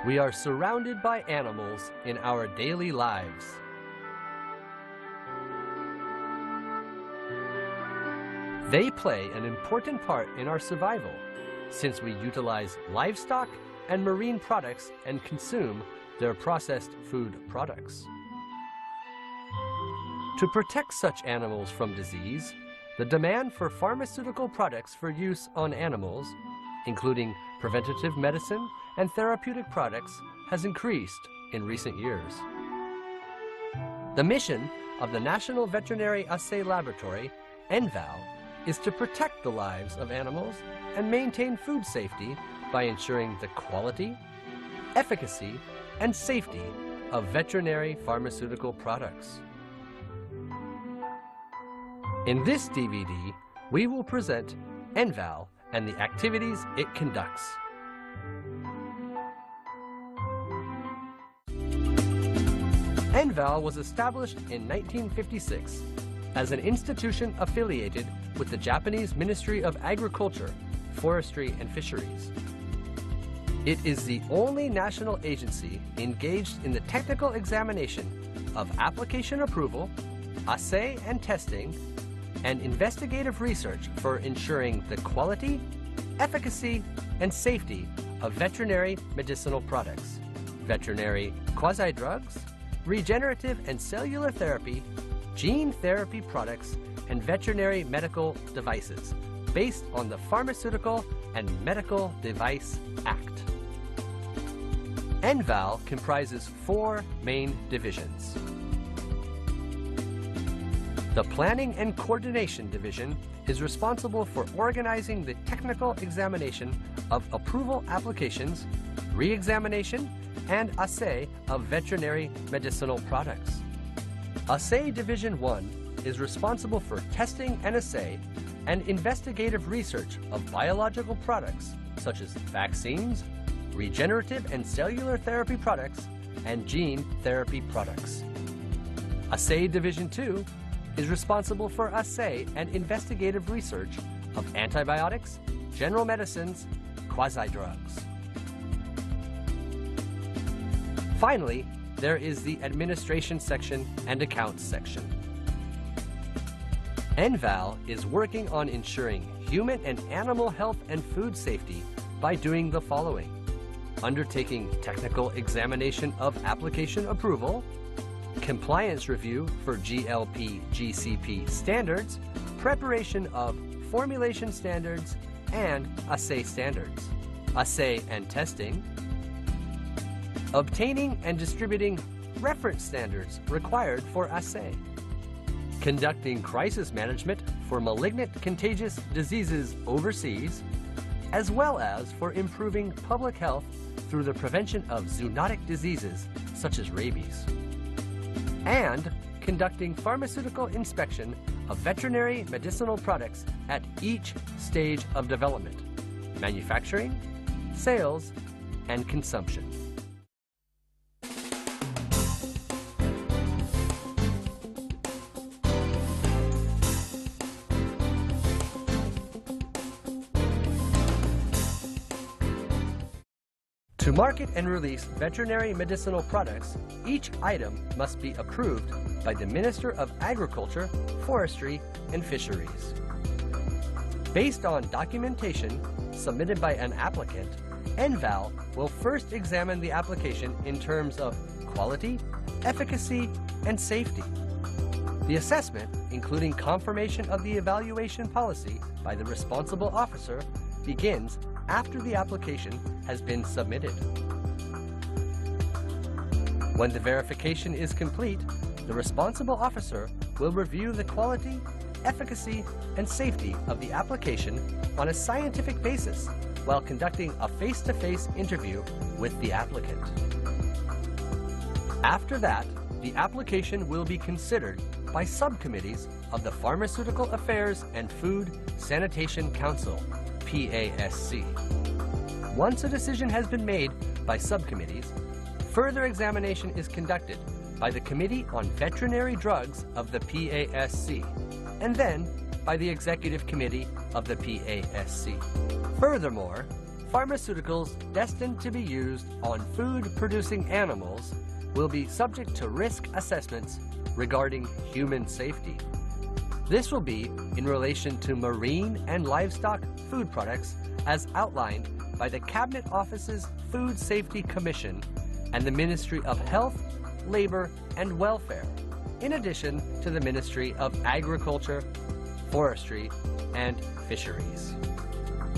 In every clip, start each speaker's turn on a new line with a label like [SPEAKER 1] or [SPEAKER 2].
[SPEAKER 1] We are surrounded by animals in our daily lives. They play an important part in our survival, since we utilize livestock and marine products and consume their processed food products. To protect such animals from disease, the demand for pharmaceutical products for use on animals, including preventative medicine and therapeutic products, has increased in recent years. The mission of the National Veterinary Assay Laboratory, NVAL, is to protect the lives of animals and maintain food safety by ensuring the quality, efficacy, and safety of veterinary pharmaceutical products. In this DVD, we will present NVAL and the activities it conducts. NVAL was established in 1956 as an institution affiliated with the Japanese Ministry of Agriculture, Forestry and Fisheries. It is the only national agency engaged in the technical examination of application approval, assay and testing, and investigative research for ensuring the quality, efficacy, and safety of veterinary medicinal products, veterinary quasi-drugs, regenerative and cellular therapy, gene therapy products, and veterinary medical devices based on the Pharmaceutical and Medical Device Act. NVAL comprises 4 main divisions. The Planning and Coordination Division is responsible for organizing the technical examination of approval applications, re-examination, and assay of veterinary medicinal products. Assay Division 1 is responsible for testing and assay and investigative research of biological products such as vaccines, regenerative and cellular therapy products, and gene therapy products. Assay Division 2 is responsible for assay and investigative research of antibiotics, general medicines, quasi-drugs. Finally, there is the Administration section and Accounts section. NVAL is working on ensuring human and animal health and food safety by doing the following: undertaking technical examination of application approval, compliance review for GLP/GCP standards, preparation of formulation standards, and assay standards, assay and testing, obtaining and distributing reference standards required for assay, conducting crisis management for malignant contagious diseases overseas, as well as for improving public health through the prevention of zoonotic diseases such as rabies, and conducting pharmaceutical inspection of veterinary medicinal products at each stage of development: manufacturing, sales, and consumption. To market and release veterinary medicinal products, each item must be approved by the Minister of Agriculture, Forestry, and Fisheries. Based on documentation submitted by an applicant, NVAL will first examine the application in terms of quality, efficacy, and safety. The assessment, including confirmation of the evaluation policy by the responsible officer, begins after the application has been submitted. When the verification is complete, the responsible officer will review the quality, efficacy, and safety of the application on a scientific basis while conducting a face-to-face interview with the applicant. After that, the application will be considered by subcommittees of the Pharmaceutical Affairs and Food Sanitation Council, PASC. Once a decision has been made by subcommittees, further examination is conducted by the Committee on Veterinary Drugs of the PASC, and then by the Executive Committee of the PASC. Furthermore, pharmaceuticals destined to be used on food-producing animals will be subject to risk assessments regarding human safety. This will be in relation to marine and livestock food products as outlined by the Cabinet Office's Food Safety Commission and the Ministry of Health, Labor, and Welfare, in addition to the Ministry of Agriculture, Forestry, and Fisheries.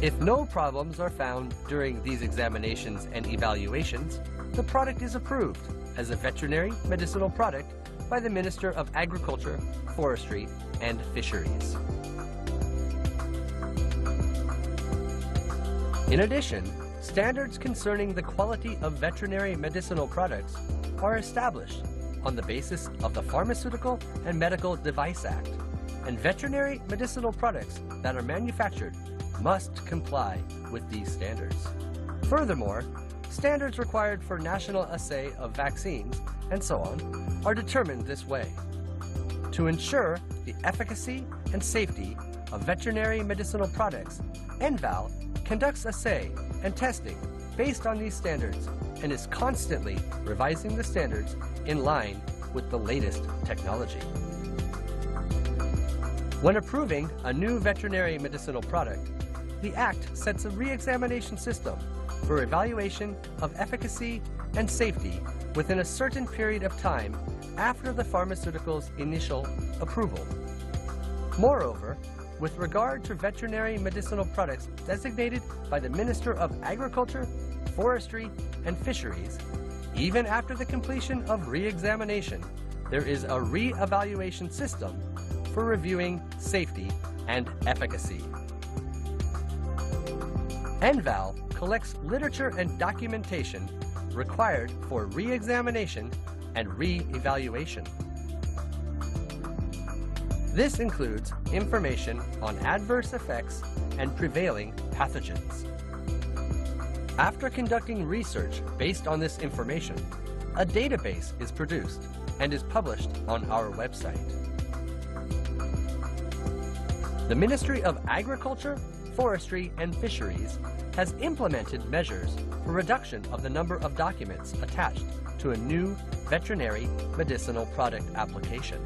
[SPEAKER 1] If no problems are found during these examinations and evaluations, the product is approved as a veterinary medicinal product by the Minister of Agriculture, Forestry, and Fisheries. In addition, standards concerning the quality of veterinary medicinal products are established on the basis of the Pharmaceutical and Medical Device Act, and veterinary medicinal products that are manufactured must comply with these standards. Furthermore, standards required for national assay of vaccines and so on are determined this way. To ensure the efficacy and safety of veterinary medicinal products, NVAL conducts assay and testing based on these standards and is constantly revising the standards in line with the latest technology. When approving a new veterinary medicinal product, the Act sets a re-examination system for evaluation of efficacy and safety within a certain period of time after the pharmaceutical's initial approval. Moreover, with regard to veterinary medicinal products designated by the Minister of Agriculture, Forestry, and Fisheries, even after the completion of re-examination, there is a re-evaluation system for reviewing safety and efficacy. NVAL collects literature and documentation required for re-examination and re-evaluation. This includes information on adverse effects and prevailing pathogens. After conducting research based on this information, a database is produced and is published on our website. The Ministry of Agriculture, Forestry, and Fisheries has implemented measures for reduction of the number of documents attached to a new veterinary medicinal product application.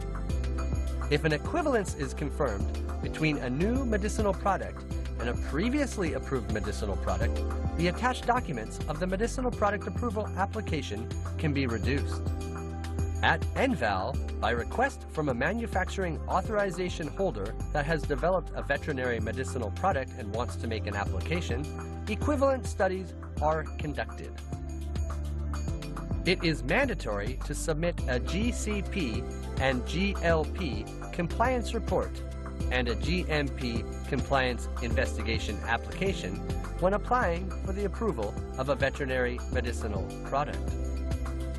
[SPEAKER 1] If an equivalence is confirmed between a new medicinal product and a previously approved medicinal product, the attached documents of the medicinal product approval application can be reduced. At NVAL, by request from a manufacturing authorization holder that has developed a veterinary medicinal product and wants to make an application, equivalent studies are conducted. It is mandatory to submit a GCP and GLP compliance report and a GMP compliance investigation application when applying for the approval of a veterinary medicinal product.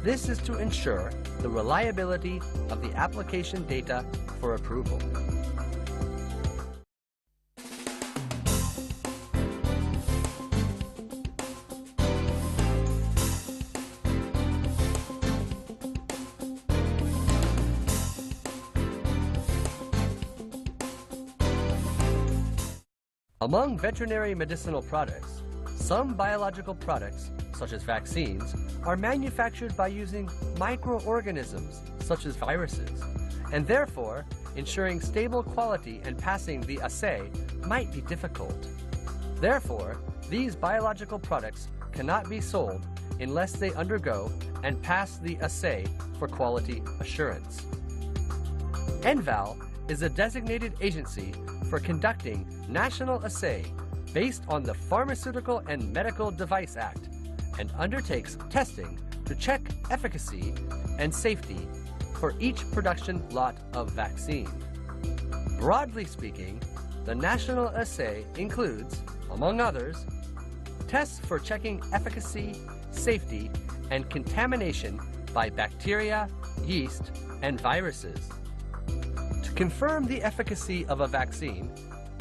[SPEAKER 1] This is to ensure the reliability of the application data for approval. Among veterinary medicinal products, some biological products, such as vaccines, are manufactured by using microorganisms, such as viruses, and therefore, ensuring stable quality and passing the assay might be difficult. Therefore, these biological products cannot be sold unless they undergo and pass the assay for quality assurance. NVAL is a designated agency for conducting national assay based on the Pharmaceutical and Medical Device Act and undertakes testing to check efficacy and safety for each production lot of vaccine. Broadly speaking, the national assay includes, among others, tests for checking efficacy, safety, and contamination by bacteria, yeast, and viruses. To confirm the efficacy of a vaccine,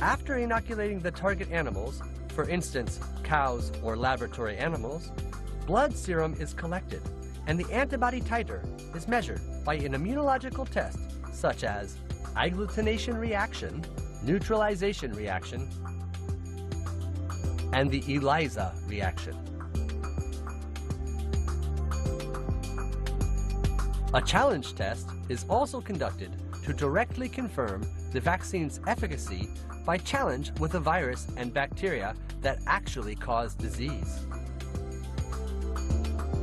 [SPEAKER 1] after inoculating the target animals, for instance, cows or laboratory animals, blood serum is collected and the antibody titer is measured by an immunological test such as agglutination reaction, neutralization reaction, and the ELISA reaction. A challenge test is also conducted to directly confirm the vaccine's efficacy by challenge with a virus and bacteria that actually cause disease.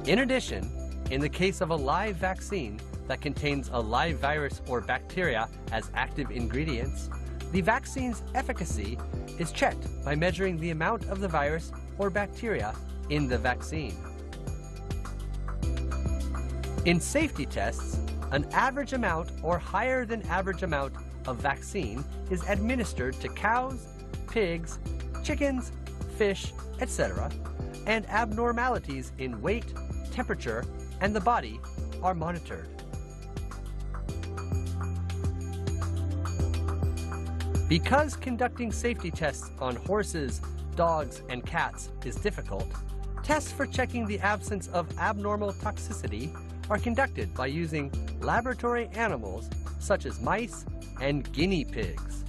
[SPEAKER 1] In addition, in the case of a live vaccine that contains a live virus or bacteria as active ingredients, the vaccine's efficacy is checked by measuring the amount of the virus or bacteria in the vaccine. In safety tests, an average amount or higher than average amount of vaccine is administered to cows, pigs, chickens, fish, etc., and abnormalities in weight, temperature, and the body are monitored. Because conducting safety tests on horses, dogs, and cats is difficult, tests for checking the absence of abnormal toxicity are conducted by using laboratory animals such as mice and guinea pigs.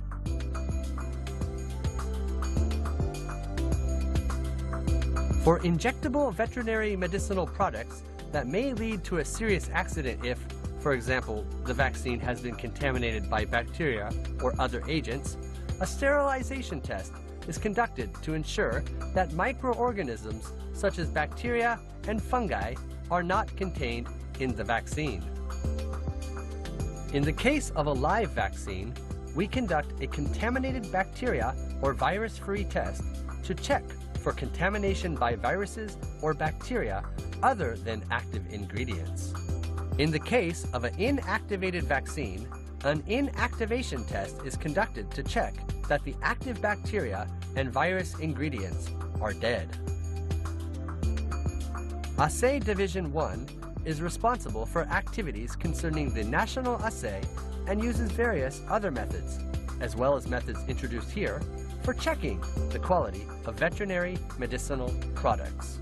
[SPEAKER 1] For injectable veterinary medicinal products that may lead to a serious accident if, for example, the vaccine has been contaminated by bacteria or other agents, a sterilization test is conducted to ensure that microorganisms such as bacteria and fungi are not contained in the vaccine. In the case of a live vaccine, we conduct a contaminated bacteria or virus-free test to check for contamination by viruses or bacteria other than active ingredients. In the case of an inactivated vaccine, an inactivation test is conducted to check that the active bacteria and virus ingredients are dead. Assay Division 1 is responsible for activities concerning the national assay and uses various other methods, as well as methods introduced here, for checking the quality of veterinary medicinal products.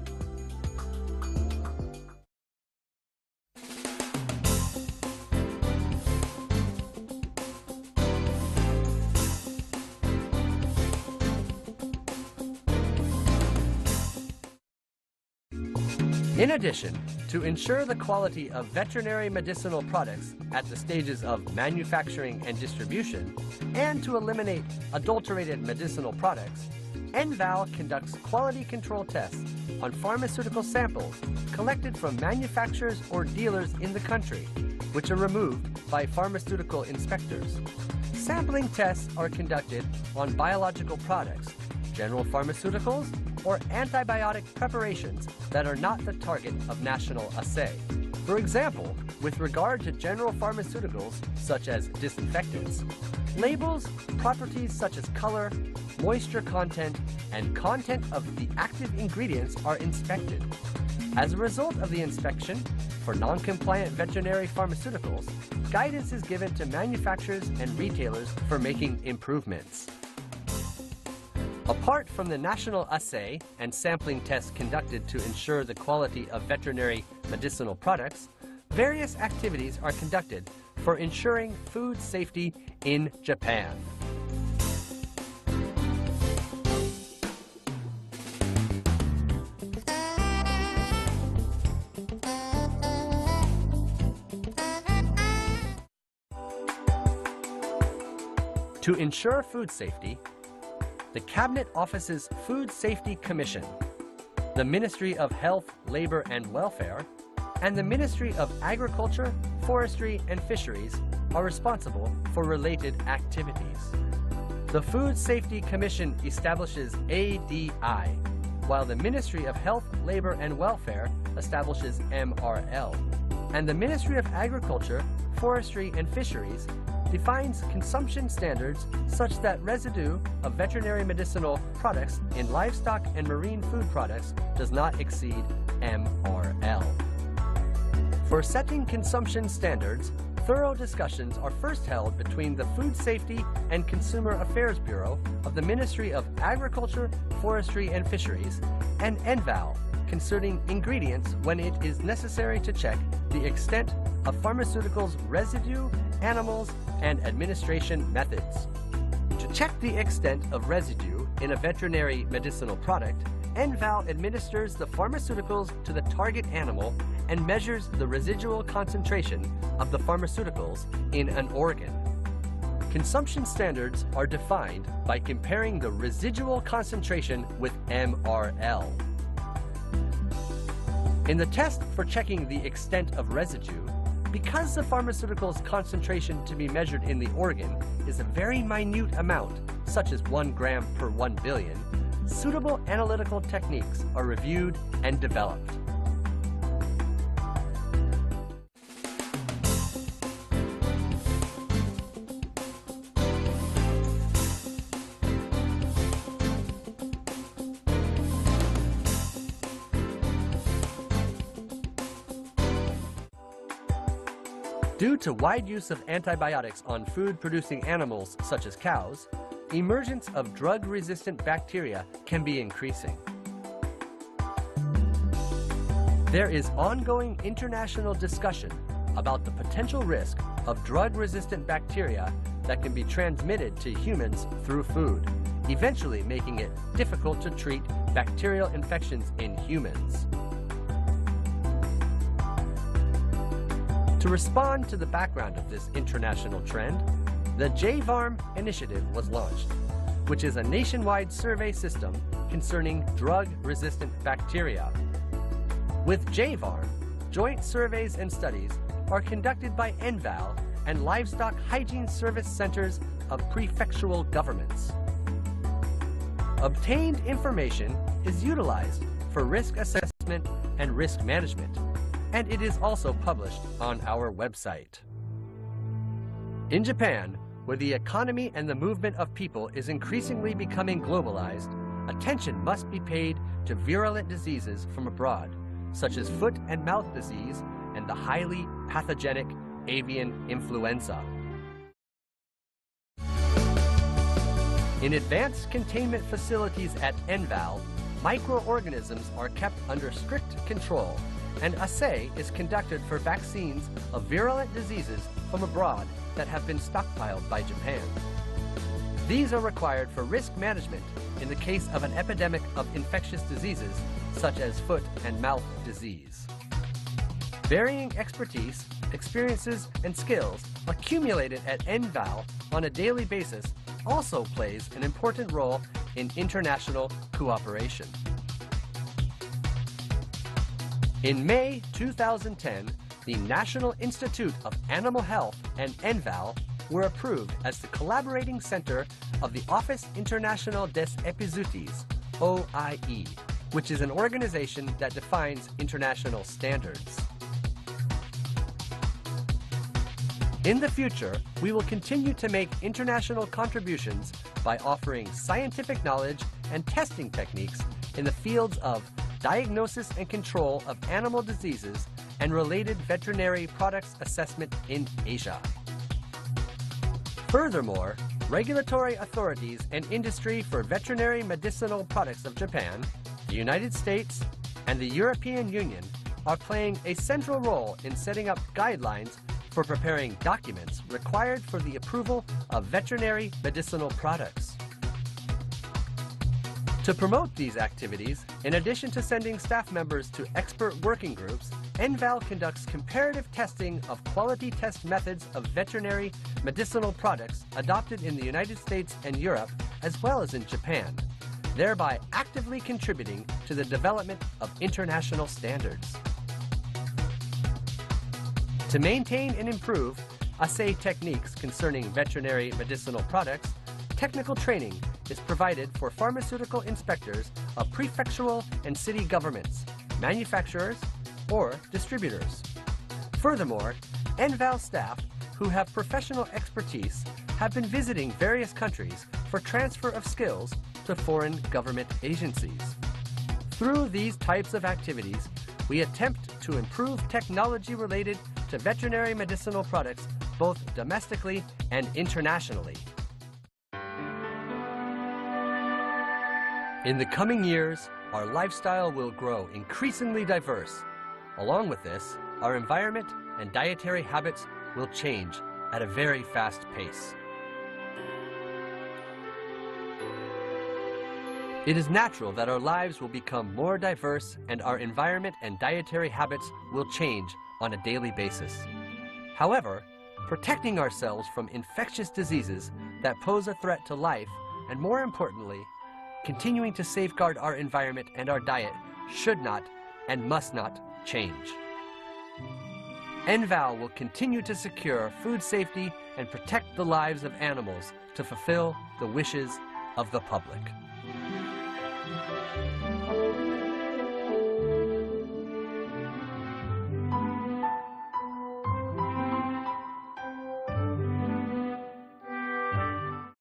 [SPEAKER 1] In addition, to ensure the quality of veterinary medicinal products at the stages of manufacturing and distribution, and to eliminate adulterated medicinal products, NVAL conducts quality control tests on pharmaceutical samples collected from manufacturers or dealers in the country, which are removed by pharmaceutical inspectors. Sampling tests are conducted on biological products, general pharmaceuticals, or antibiotic preparations that are not the target of national assay. For example, with regard to general pharmaceuticals such as disinfectants, labels, properties such as color, moisture content, and content of the active ingredients are inspected. As a result of the inspection, for non-compliant veterinary pharmaceuticals, guidance is given to manufacturers and retailers for making improvements. Apart from the national assay and sampling tests conducted to ensure the quality of veterinary medicinal products, various activities are conducted for ensuring food safety in Japan. To ensure food safety, the Cabinet Office's Food Safety Commission, the Ministry of Health, Labor and Welfare, and the Ministry of Agriculture, Forestry and Fisheries are responsible for related activities. The Food Safety Commission establishes ADI, while the Ministry of Health, Labor and Welfare establishes MRL, and the Ministry of Agriculture, Forestry and Fisheries defines consumption standards such that residue of veterinary medicinal products in livestock and marine food products does not exceed MRL. For setting consumption standards, thorough discussions are first held between the Food Safety and Consumer Affairs Bureau of the Ministry of Agriculture, Forestry and Fisheries and NVAL concerning ingredients when it is necessary to check the extent of pharmaceuticals residue, animals, and administration methods. To check the extent of residue in a veterinary medicinal product, NVAL administers the pharmaceuticals to the target animal and measures the residual concentration of the pharmaceuticals in an organ. Consumption standards are defined by comparing the residual concentration with MRL. In the test for checking the extent of residue, because the pharmaceutical's concentration to be measured in the organ is a very minute amount, such as 1 gram per 1 billion, suitable analytical techniques are reviewed and developed. Due to wide use of antibiotics on food-producing animals such as cows, emergence of drug-resistant bacteria can be increasing. There is ongoing international discussion about the potential risk of drug-resistant bacteria that can be transmitted to humans through food, eventually making it difficult to treat bacterial infections in humans. To respond to the background of this international trend, the JVARM initiative was launched, which is a nationwide survey system concerning drug-resistant bacteria. With JVARM, joint surveys and studies are conducted by NVAL and livestock hygiene service centers of prefectural governments. Obtained information is utilized for risk assessment and risk management, and it is also published on our website. In Japan, where the economy and the movement of people is increasingly becoming globalized, attention must be paid to virulent diseases from abroad, such as foot and mouth disease and the highly pathogenic avian influenza. In advanced containment facilities at NVAL, microorganisms are kept under strict control, and assay is conducted for vaccines of virulent diseases from abroad that have been stockpiled by Japan. These are required for risk management in the case of an epidemic of infectious diseases such as foot and mouth disease. Varying expertise, experiences, and skills accumulated at NVAL on a daily basis also plays an important role in international cooperation. In May 2010, the National Institute of Animal Health and NVAL were approved as the collaborating center of the Office International des Epizooties, OIE, which is an organization that defines international standards. In the future, we will continue to make international contributions by offering scientific knowledge and testing techniques in the fields of diagnosis and control of animal diseases and related veterinary products assessment in Asia. Furthermore, regulatory authorities and industry for veterinary medicinal products of Japan, the United States, and the European Union are playing a central role in setting up guidelines for preparing documents required for the approval of veterinary medicinal products. To promote these activities, in addition to sending staff members to expert working groups, NVAL conducts comparative testing of quality test methods of veterinary medicinal products adopted in the United States and Europe, as well as in Japan, thereby actively contributing to the development of international standards. To maintain and improve assay techniques concerning veterinary medicinal products, technical training is provided for pharmaceutical inspectors of prefectural and city governments, manufacturers, or distributors. Furthermore, NVAL staff who have professional expertise have been visiting various countries for transfer of skills to foreign government agencies. Through these types of activities, we attempt to improve technology related to veterinary medicinal products both domestically and internationally. In the coming years, our lifestyle will grow increasingly diverse. Along with this, our environment and dietary habits will change at a very fast pace. It is natural that our lives will become more diverse and our environment and dietary habits will change on a daily basis. However, protecting ourselves from infectious diseases that pose a threat to life, and more importantly, continuing to safeguard our environment and our diet should not and must not change. NVAL will continue to secure food safety and protect the lives of animals to fulfill the wishes of the public.